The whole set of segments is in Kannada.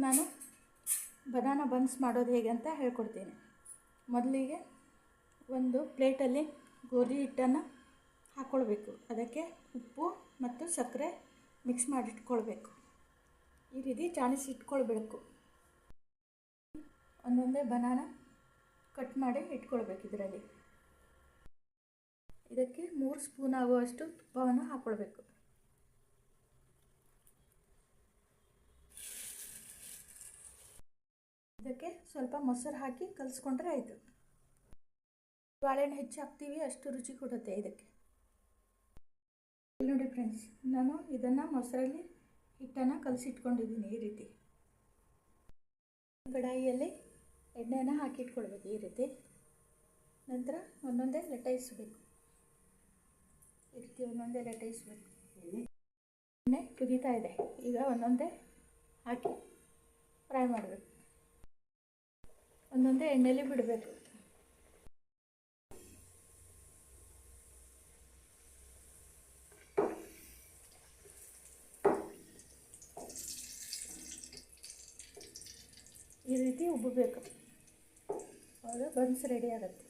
ನಾನು ಬನಾನಾ ಬನ್ಸ್ ಮಾಡೋದು ಹೇಗೆ ಅಂತ ಹೇಳ್ಕೊಡ್ತೀನಿ. ಮೊದಲಿಗೆ ಒಂದು ಪ್ಲೇಟಲ್ಲಿ ಗೋಧಿ ಹಿಟ್ಟನ್ನು ಹಾಕ್ಕೊಳ್ಬೇಕು. ಅದಕ್ಕೆ ಉಪ್ಪು ಮತ್ತು ಸಕ್ಕರೆ ಮಿಕ್ಸ್ ಮಾಡಿಟ್ಕೊಳ್ಬೇಕು. ಈ ರೀತಿ ಚಾಣಿಸಿ ಇಟ್ಕೊಳ್ಬೇಕು. ಒಂದೊಂದೇ ಬನಾನಾ ಕಟ್ ಮಾಡಿ ಇಟ್ಕೊಳ್ಬೇಕು. ಇದಕ್ಕೆ 3 ಸ್ಪೂನ್ ಆಗುವಷ್ಟು ತುಪ್ಪವನ್ನು ಹಾಕ್ಕೊಳ್ಬೇಕು. ಇದಕ್ಕೆ ಸ್ವಲ್ಪ ಮೊಸರು ಹಾಕಿ ಕಲಿಸ್ಕೊಂಡ್ರೆ ಆಯಿತು. ಬಾಳೆಹಣ್ಣು ಹೆಚ್ಚು ಹಾಕ್ತೀವಿ ಅಷ್ಟು ರುಚಿ ಕೊಡುತ್ತೆ ಇದಕ್ಕೆ. ನೋಡಿ ಫ್ರೆಂಡ್ಸ್, ನಾನು ಇದನ್ನು ಮೊಸರಲ್ಲಿ ಹಿಟ್ಟನ್ನು ಕಲಸಿಟ್ಕೊಂಡಿದ್ದೀನಿ. ಈ ರೀತಿ ಕಡಾಯಿಯಲ್ಲಿ ಎಣ್ಣೆಯನ್ನು ಹಾಕಿಟ್ಕೊಳ್ಬೇಕು. ಈ ರೀತಿ ನಂತರ ಒಂದೊಂದೇ ಲಟಾಯಿಸಬೇಕು. ಈ ರೀತಿ ಒಂದೊಂದೇ ಲಟಾಯಿಸಬೇಕು. ಎಣ್ಣೆ ಕುದೀತಾ ಇದೆ. ಈಗ ಒಂದೊಂದೇ ಹಾಕಿ ಫ್ರೈ ಮಾಡಬೇಕು. ಒಂದೊಂದೇ ಎಣ್ಣೆಯಲ್ಲಿ ಬಿಡಬೇಕು. ಈ ರೀತಿ ಉಬ್ಬಬೇಕು. ಆವಾಗ ಬನ್ಸ್ ರೆಡಿ ಆಗುತ್ತೆ.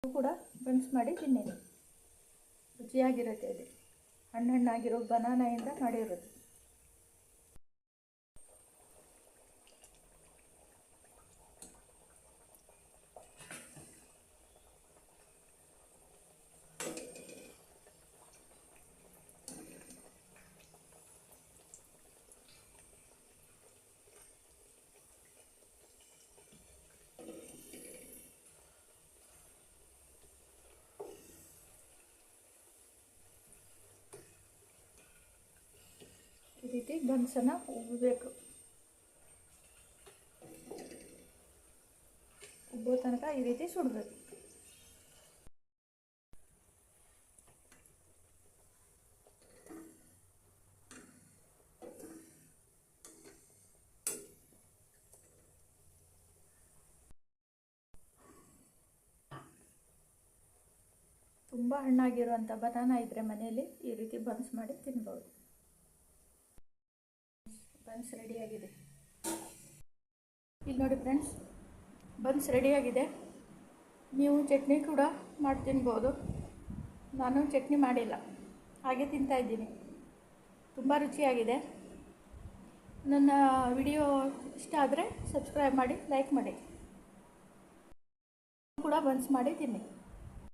ಕೂಡ ಬನ್ಸ್ ಮಾಡಿ ತಿನ್ನಿ. ರುಚಿಯಾಗಿರುತ್ತೆ. ಇದು ಹಣ್ಣಾಗಿರೋ ಬನಾನಾಯಿಂದ ಮಾಡಿರೋದು. ಈ ರೀತಿ ಬನ್ಸನ್ನು ಉಬ್ಬಬೇಕು. ಉಬ್ಬೋ ತನಕ ಈ ರೀತಿ ಸುಡಬೇಕು. ತುಂಬ ಹಣ್ಣಾಗಿರುವಂಥ ಬನಾನಾ ಇದ್ದರೆ ಮನೆಯಲ್ಲಿ ಈ ರೀತಿ ಬನ್ಸ್ ಮಾಡಿ ತಿನ್ಬೋದು. ಬನ್ಸ್ ರೆಡಿಯಾಗಿದೆ. ಈಗ ನೋಡಿ ಫ್ರೆಂಡ್ಸ್, ಬನ್ಸ್ ರೆಡಿಯಾಗಿದೆ. ನೀವು ಚಟ್ನಿ ಕೂಡ ಮಾಡಿ ತಿನ್ಬೋದು. ನಾನು ಚಟ್ನಿ ಮಾಡಿಲ್ಲ, ಹಾಗೆ ತಿಂತಾಯಿದ್ದೀನಿ. ತುಂಬ ರುಚಿಯಾಗಿದೆ. ನನ್ನ ವಿಡಿಯೋ ಇಷ್ಟ ಆದರೆ ಸಬ್ಸ್ಕ್ರೈಬ್ ಮಾಡಿ, ಲೈಕ್ ಮಾಡಿ. ಕೂಡ ಬನ್ಸ್ ಮಾಡಿ ತಿನ್ನಿ.